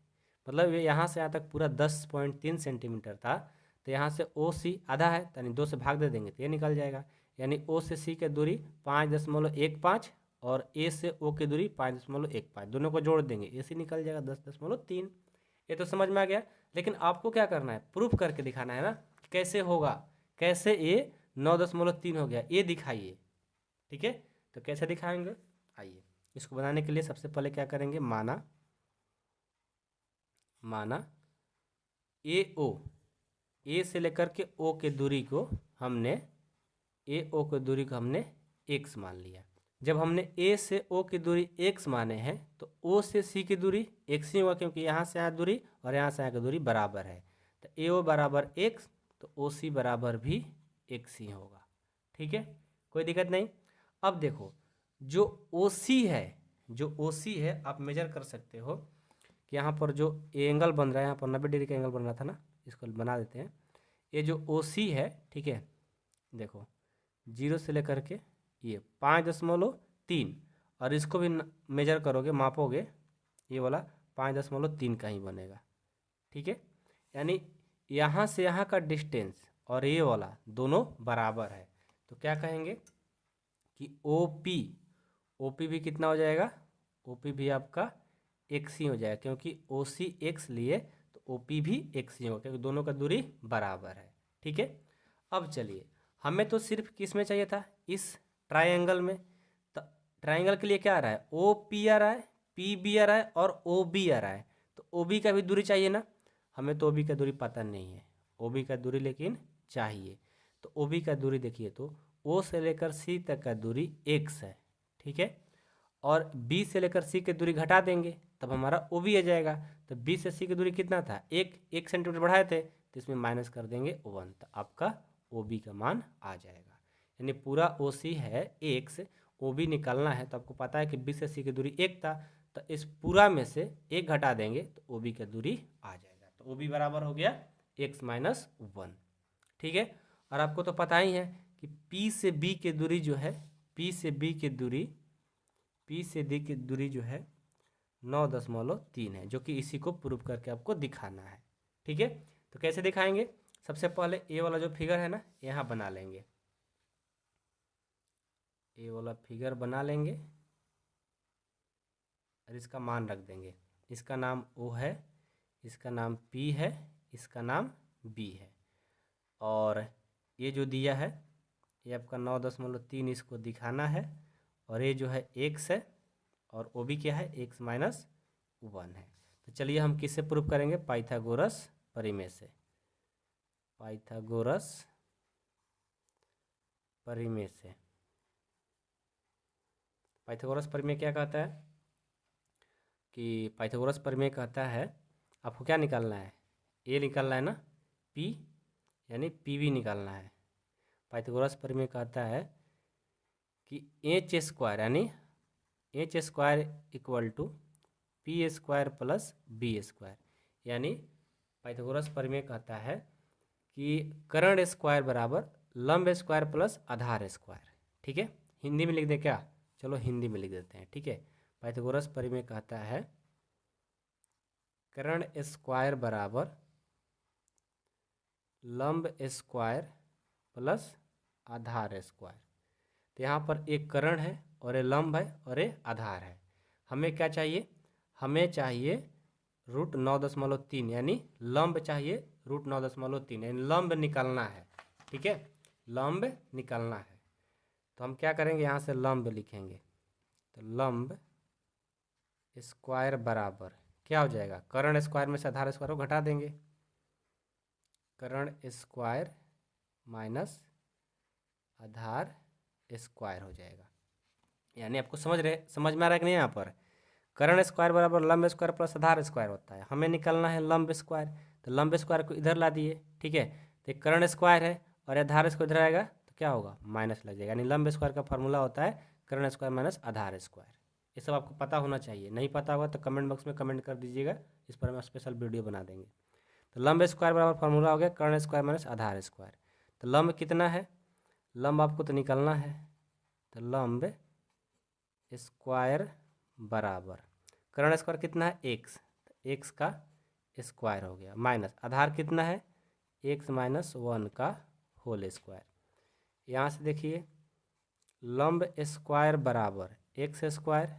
मतलब ये यहाँ से यहाँ तक पूरा 10.3 सेंटीमीटर था, तो यहाँ से ओ सी आधा है, यानी 2 से भाग दे देंगे तो ये निकल जाएगा, यानी ओ से सी की दूरी 5.15 और ए से ओ की दूरी 5.15, दोनों को जोड़ देंगे ए सी निकल जाएगा 10.3। ये तो समझ में आ गया, लेकिन आपको क्या करना है, प्रूफ करके दिखाना है ना, कैसे होगा, कैसे ये 9.3 हो गया ये दिखाइए। ठीक है, तो कैसे दिखाएंगे, आइए इसको बनाने के लिए सबसे पहले क्या करेंगे, माना ए से लेकर के ओ के दूरी को हमने x मान लिया। जब हमने ए से ओ की दूरी x माने हैं तो ओ से सी की दूरी x ही होगा, क्योंकि यहाँ से यहाँ दूरी और यहाँ से यहाँ की दूरी बराबर है, तो ए ओ बराबर x, तो ओ सी बराबर भी x ही होगा। ठीक है, कोई दिक्कत नहीं। अब देखो जो ओ सी है आप मेजर कर सकते हो कि यहाँ पर जो एंगल बन रहा है, यहाँ पर 90 डिग्री का एंगल बन रहा था ना, इसको बना देते हैं। ये जो ओ सी है, ठीक है, देखो 0 से लेकर के ये 5.3 और इसको भी मेजर करोगे, मापोगे, ये वाला 5.3 का ही बनेगा। ठीक है, यानी यहाँ से यहाँ का डिस्टेंस और ये वाला दोनों बराबर है, तो क्या कहेंगे कि ओ पी भी कितना हो जाएगा, ओ पी भी आपका x ही हो जाएगा, क्योंकि ओ सी एक्स लिए तो ओ पी भी x ही होगा, क्योंकि दोनों का दूरी बराबर है। ठीक है, अब चलिए हमें तो सिर्फ किस में चाहिए था, इस ट्रायंगल में, तो ट्रायंगल के लिए क्या आ रहा है, ओ पी आ रहा है, पी बी आ रहा है और ओ बी आ रहा है, तो ओ बी का भी दूरी चाहिए ना, हमें तो ओ बी का दूरी पता नहीं है, ओ बी का दूरी लेकिन चाहिए, तो ओ बी का दूरी देखिए तो ओ से लेकर सी तक का दूरी x है। ठीक है, और बी से लेकर सी की दूरी घटा देंगे तब हमारा ओ बी आ जाएगा, तो बी से सी की दूरी कितना था, एक सेंटीमीटर बढ़ाए थे, तो इसमें माइनस कर देंगे 1, तो आपका ओ बी का मान आ जाएगा। यानी पूरा ओ सी है x, ओ बी निकालना है, तो आपको पता है कि बी से सी की दूरी 1 था, तो इस पूरा में से 1 घटा देंगे तो ओ बी की दूरी आ जाएगा, तो ओ बी बराबर हो गया x माइनस 1। ठीक है, और आपको तो पता ही है कि P से B की दूरी जो है, P से D की दूरी जो है 9.3 है, जो कि इसी को प्रूव करके आपको दिखाना है। ठीक है, तो कैसे दिखाएंगे, सबसे पहले ए वाला जो फिगर है ना यहाँ बना लेंगे, ए वाला फिगर बना लेंगे और इसका मान रख देंगे, इसका नाम O है, इसका नाम P है, इसका नाम B है, और ये जो दिया है ये आपका 9.3 इसको दिखाना है, और ये जो है x है और ओ बी क्या है, x माइनस 1 है। तो चलिए हम किससे प्रूव करेंगे, पाइथागोरस परिमेय से, पाइथागोरस परिमेय क्या कहता है कि पाइथागोरस परिमेय कहता है आपको क्या निकालना है, ए निकालना है ना, p यानी पी वी निकालना है। पाइथागोरस परिमेय कहता है कि एच स्क्वायर यानी h square equal to p square plus b square, यानी पाइथागोरस परिमेय कहता है कि कर्ण स्क्वायर बराबर लंब स्क्वायर प्लस आधार स्क्वायर। ठीक है, हिंदी में लिख दे क्या, चलो हिंदी में लिख देते हैं। ठीक है, पाइथागोरस परिमेय कहता है कर्ण स्क्वायर बराबर लंब स्क्वायर प्लस आधार स्क्वायर, तो यहाँ पर एक कर्ण है और एक लंब है और एक आधार है। हमें क्या चाहिए, हमें चाहिए √9.3, यानी लंब चाहिए √9.3, यानी लंब निकालना है। ठीक है, लंब निकालना है। तो हम क्या करेंगे, यहाँ से लंब लिखेंगे। तो लंब स्क्वायर बराबर क्या हो जाएगा, कर्ण स्क्वायर में से आधार स्क्वायर को घटा देंगे। कर्ण स्क्वायर माइनस आधार स्क्वायर हो जाएगा। यानी आपको समझ में आ रहा है कि नहीं। यहाँ पर कर्ण स्क्वायर बराबर लंब स्क्वायर प्लस आधार स्क्वायर होता है। हमें निकालना है लंब स्क्वायर, तो लंब स्क्वायर को इधर ला दिए, ठीक है। तो कर्ण स्क्वायर है और आधार स्क्वायर इधर आएगा तो क्या होगा, माइनस लग जाएगा। यानी लंब स्क्वायर का फॉर्मूला होता है कर्ण स्क्वायर माइनस आधार स्क्वायर। ये सब आपको पता होना चाहिए, नहीं पता होगा तो कमेंट बॉक्स में कमेंट कर दीजिएगा, इस पर हम स्पेशल वीडियो बना देंगे। तो लंब स्क्वायर बराबर फॉर्मूला हो गया कर्ण स्क्वायर माइनस आधार स्क्वायर। तो लंब कितना है, लंब आपको तो निकालना है। तो लंब स्क्वायर बराबर कर्ण स्क्वायर कितना है, एक्स, तो एक्स का स्क्वायर हो गया, माइनस आधार कितना है, एक्स माइनस 1 का होल स्क्वायर। यहाँ से देखिए लंब स्क्वायर बराबर x square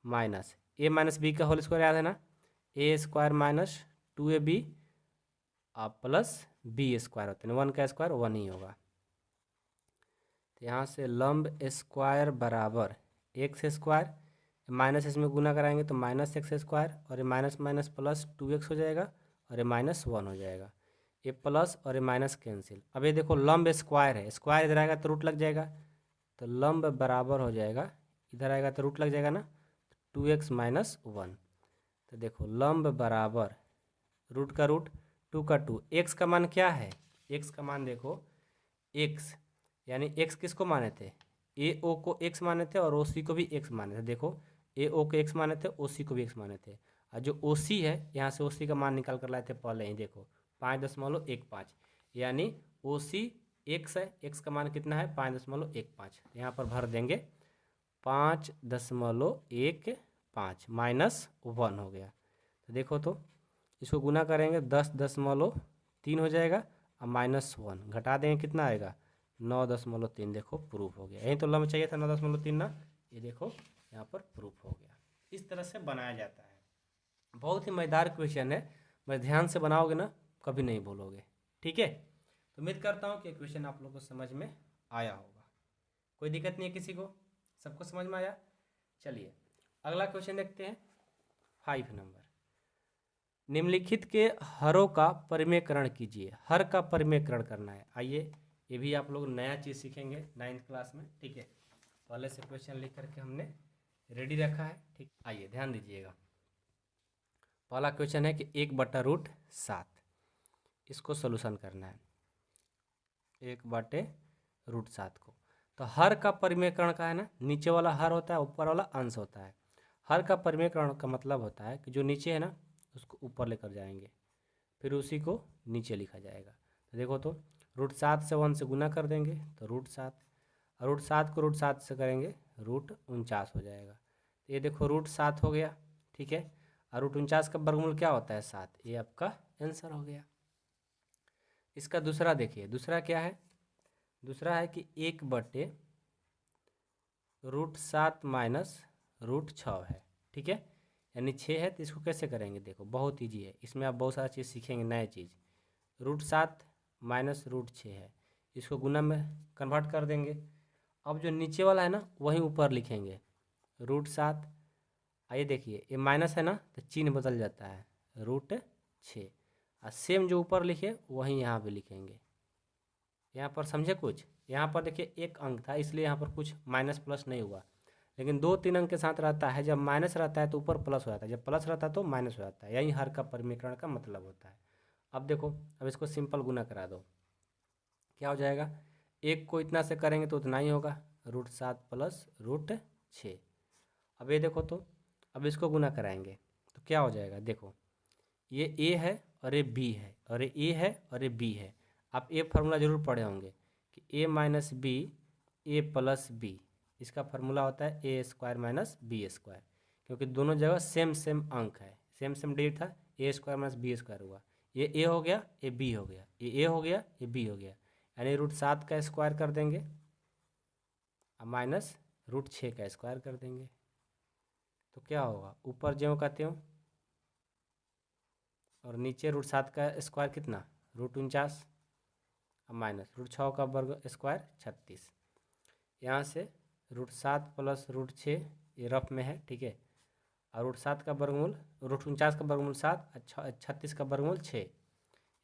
minus a minus b का होल स्क्वायर याद है ना, a square minus 2ab plus b square होते हैं, 1 का स्क्वायर 1 ही होगा। तो यहाँ से लंब स्क्वायर बराबर एक्स स्क्वायर माइनस इसमें गुना कराएंगे तो माइनस एक्स स्क्वायर, और ये माइनस माइनस प्लस 2x हो जाएगा, और ये माइनस 1 हो जाएगा। ये प्लस और ये माइनस कैंसिल। अब ये देखो लंब स्क्वायर है, स्क्वायर इधर आएगा तो रूट लग जाएगा, तो लंब बराबर हो जाएगा, इधर आएगा तो रूट लग जाएगा ना, 2x माइनस 1। तो देखो लंब बराबर रूट का रूट 2 का 2, एक्स का मान क्या है, एक्स का मान देखो एक्स, यानी एक्स किसको माने थे, ए ओ को एक्स माने थे और ओ सी को भी एक्स माने थे। देखो ए ओ को एक्स माने थे, ओ सी को भी एक्स माने थे, और जो ओ सी है यहाँ से ओ सी का मान निकाल कर लाए थे पहले ही, देखो 5.15, यानी ओ सी एक्स है, एक्स का मान कितना है 5.15, यहाँ पर भर देंगे 5.15 माइनस 1 हो गया। तो देखो तो इसको गुना करेंगे 10.3 हो जाएगा, और माइनस 1 घटा देंगे कितना आएगा 9.3। देखो प्रूफ हो गया, यही तो लंब चाहिए था 9.3 ना, ये देखो यहाँ पर प्रूफ हो गया। इस तरह से बनाया जाता है, बहुत ही मज़ेदार क्वेश्चन है, बस ध्यान से बनाओगे ना कभी नहीं भूलोगे, ठीक है। तो उम्मीद करता हूँ कि क्वेश्चन आप लोगों को समझ में आया होगा, कोई दिक्कत नहीं है किसी को, सबको समझ में आया। चलिए अगला क्वेश्चन देखते हैं, 5 नंबर। निम्नलिखित के हरों का परिमेयकरण कीजिए, हर का परिमेयकरण करना है। आइए ये भी आप लोग नया चीज़ सीखेंगे 9th क्लास में, ठीक है। पहले से क्वेश्चन लिख करके हमने रेडी रखा है, ठीक। आइए ध्यान दीजिएगा, पहला क्वेश्चन है कि 1/√7, इसको सोल्यूशन करना है 1/√7 को। तो हर का परिमेयकरण का है ना, नीचे वाला हर होता है, ऊपर वाला अंश होता है। हर का परिमेयकरण का मतलब होता है कि जो नीचे है ना उसको ऊपर लेकर जाएंगे, फिर उसी को नीचे लिखा जाएगा। तो देखो तो √7 से 1 से गुना कर देंगे तो √7, और √7 को √7 से करेंगे √49 हो जाएगा। तो ये देखो √7 हो गया, ठीक है। और √49 का वर्गमूल क्या होता है 7, ये आपका आंसर हो गया। इसका दूसरा देखिए, दूसरा क्या है, दूसरा है कि 1/√7 माइनस √6 है, ठीक है। यानी 6 है, तो इसको कैसे करेंगे, देखो बहुत ईजी है, इसमें आप बहुत सारा चीज़ सीखेंगे, नए चीज़। √7 माइनस √6 है, इसको गुना में कन्वर्ट कर देंगे। अब जो नीचे वाला है ना वहीं ऊपर लिखेंगे √7। आइए देखिए ये माइनस है ना तो चिन्ह बदल जाता है √6, और सेम जो ऊपर लिखे वहीं यहाँ भी लिखेंगे। यहाँ पर समझे कुछ, यहाँ पर देखिए एक अंक था इसलिए यहाँ पर कुछ माइनस प्लस नहीं हुआ, लेकिन 2-3 अंक के साथ रहता है, जब माइनस रहता है तो ऊपर प्लस हो जाता है, जब प्लस रहता है तो माइनस हो जाता है, यही हर का परिमेयकरण का मतलब होता है। अब देखो, अब इसको सिंपल गुना करा दो, क्या हो जाएगा, एक को इतना से करेंगे तो उतना ही होगा, √7 प्लस √6। अब ये देखो तो अब इसको गुना कराएंगे तो क्या हो जाएगा, देखो ये ए है और ये बी है, और ये ए है और ये बी है। आप ए फार्मूला जरूर पढ़े होंगे कि ए minus b a plus B, इसका फार्मूला होता है ए स्क्वायर माइनस बी स्क्वायर, क्योंकि दोनों जगह सेम सेम अंक है, सेम सेम डिजिट था, ए स्क्वायर माइनस बी स्क्वायर हुआ, ये ए हो गया ये बी हो गया, ये ए हो गया ये बी हो गया, यानी √7 का स्क्वायर कर देंगे और माइनस √6 का स्क्वायर कर देंगे, तो क्या होगा, ऊपर ज्यों का त्यों, और नीचे √7 का स्क्वायर कितना √49, अब माइनस √6 का वर्ग स्क्वायर 36। यहाँ से √7 प्लस √6 ये रफ में है, ठीक है। और √7 का वर्गमूल √49 का वर्गमूल 7, 36 का वर्गमूल 6,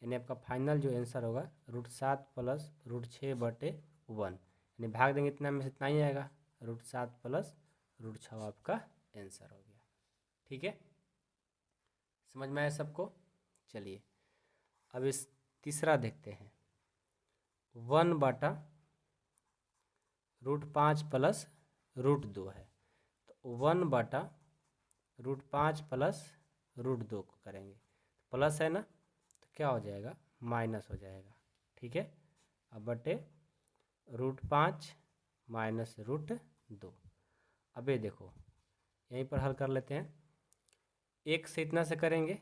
यानी आपका फाइनल जो आंसर होगा √7 प्लस √6/1, यानी भाग देंगे इतना में से इतना ही आएगा, √7 प्लस √6 आपका आंसर हो गया। ठीक है, समझ में आया सबको। चलिए अब इस तीसरा देखते हैं। 1/√5 प्लस √2 है, तो 1/√5 प्लस √2 को करेंगे, प्लस है ना, तो क्या हो जाएगा माइनस हो जाएगा। ठीक है, अब बटे √5 माइनस √2। अब ये देखो यहीं पर हल कर लेते हैं। एक से इतना से करेंगे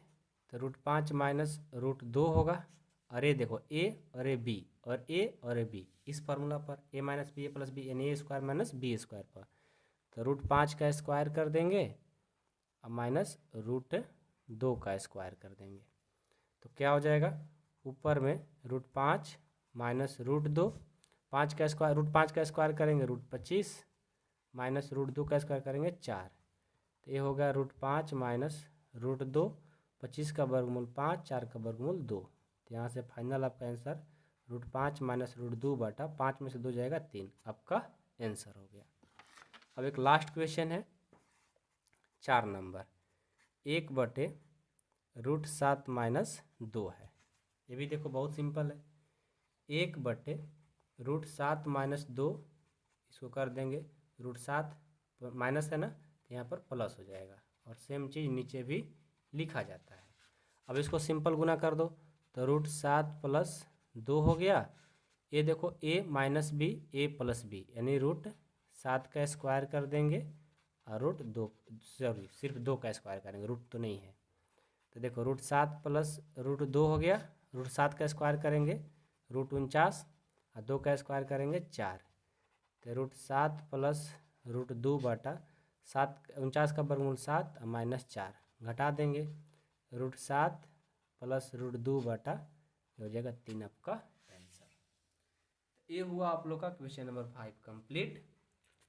तो √5 माइनस √2 होगा। अरे देखो ए और ए बी और ए और ए बी, इस फार्मूला पर a minus b a plus b यानी a² माइनस b² पर, तो √5 का स्क्वायर कर देंगे और माइनस √2 का स्क्वायर कर देंगे, तो क्या हो जाएगा ऊपर में √5 माइनस √2, 5 का स्क्वायर √5 का स्क्वायर करेंगे √25 माइनस √2 का स्क्वायर करेंगे 4, तो ये हो गया √5 माइनस √2, 25 का वर्गमूल 5, 4 का वर्गमूल 2, तो यहाँ से फाइनल आपका आंसर √5 माइनस √2/5 में से 2 जाएगा 3, आपका आंसर हो गया। अब एक लास्ट क्वेश्चन है 4 नंबर, 1/√7 माइनस 2 है। ये भी देखो बहुत सिंपल है, 1/√7 माइनस 2, इसको कर देंगे √7 माइनस है ना, तो यहाँ पर प्लस हो जाएगा, और सेम चीज़ नीचे भी लिखा जाता है। अब इसको सिंपल गुना कर दो तो √7 प्लस 2 हो गया। ये देखो a minus b a plus b, यानी √7 का स्क्वायर कर देंगे और √2 सिर्फ 2 का स्क्वायर करेंगे, रूट तो नहीं है, तो देखो √7 प्लस √2 हो गया, √7 का स्क्वायर करेंगे √49 और 2 का स्क्वायर करेंगे 4, तो √7 प्लस √2/7, 49 का वर्गमूल 7 और माइनस 4 घटा देंगे, √7 प्लस √2 हो जाएगा 3, आपका आंसर। ये हुआ आप लोग का क्वेश्चन नंबर 5 कंप्लीट।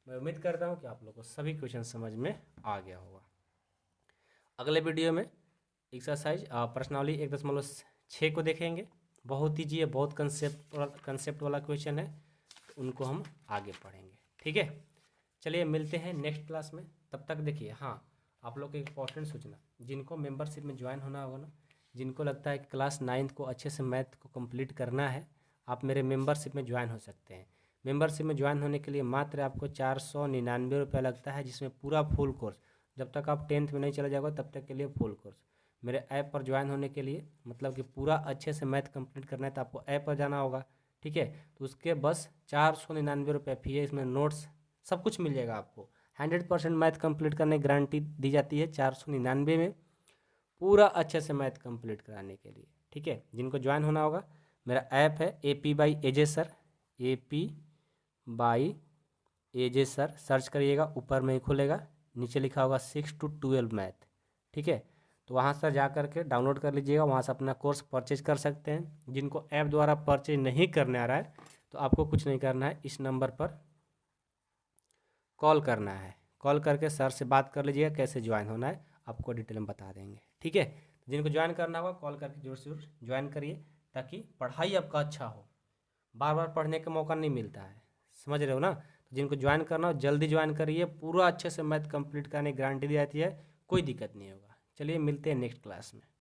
मैं उम्मीद करता हूँ कि आप लोग को सभी क्वेश्चन समझ में आ गया होगा। अगले वीडियो में एक्सरसाइज प्रश्नावली 1.6 को देखेंगे। बहुत ईजी है, बहुत कंसेप्ट वाला क्वेश्चन है, तो उनको हम आगे पढ़ेंगे। ठीक है, चलिए मिलते हैं नेक्स्ट क्लास में। तब तक देखिए, हाँ आप लोग को एक इंपॉर्टेंट सूचना, जिनको मेंबरशिप में ज्वाइन होना होगा ना, जिनको लगता है कि क्लास 9th को अच्छे से मैथ को कंप्लीट करना है, आप मेरे मेंबरशिप में ज्वाइन हो सकते हैं। मेंबरशिप में ज्वाइन होने के लिए मात्र आपको 499 रुपये लगता है, जिसमें पूरा फुल कोर्स, जब तक आप 10th में नहीं चला जाओगे तब तक के लिए फुल कोर्स। मेरे ऐप पर ज्वाइन होने के लिए, मतलब कि पूरा अच्छे से मैथ कंप्लीट करना है, तो आपको ऐप पर जाना होगा। ठीक है, तो उसके बस 499 रुपये फी है। इसमें नोट्स सब कुछ मिल जाएगा आपको। 100% मैथ कंप्लीट करने की गारंटी दी जाती है 499 में, पूरा अच्छे से मैथ कंप्लीट कराने के लिए। ठीक है, जिनको ज्वाइन होना होगा, मेरा ऐप है AP by AJ sir, AP by AJ sir, search करिएगा, ऊपर में ही खुलेगा, नीचे लिखा होगा 6 to 12 मैथ। ठीक है, तो वहाँ से जा कर के डाउनलोड कर लीजिएगा, वहाँ से अपना कोर्स परचेज कर सकते हैं। जिनको ऐप द्वारा परचेज नहीं करने आ रहा है, तो आपको कुछ नहीं करना है, इस नंबर पर कॉल करना है, कॉल करके सर से बात कर लीजिएगा कैसे ज्वाइन होना है, आपको डिटेल में बता देंगे। ठीक है, जिनको ज्वाइन करना होगा कॉल करके जरूर से जरूर ज्वाइन करिए, ताकि पढ़ाई आपका अच्छा हो। बार बार पढ़ने का मौका नहीं मिलता है, समझ रहे हो ना। तो जिनको ज्वाइन करना हो जल्दी ज्वाइन करिए, पूरा अच्छे से मैथ कंप्लीट करने की गारंटी दी जाती है, कोई दिक्कत नहीं होगा। चलिए मिलते हैं नेक्स्ट क्लास में।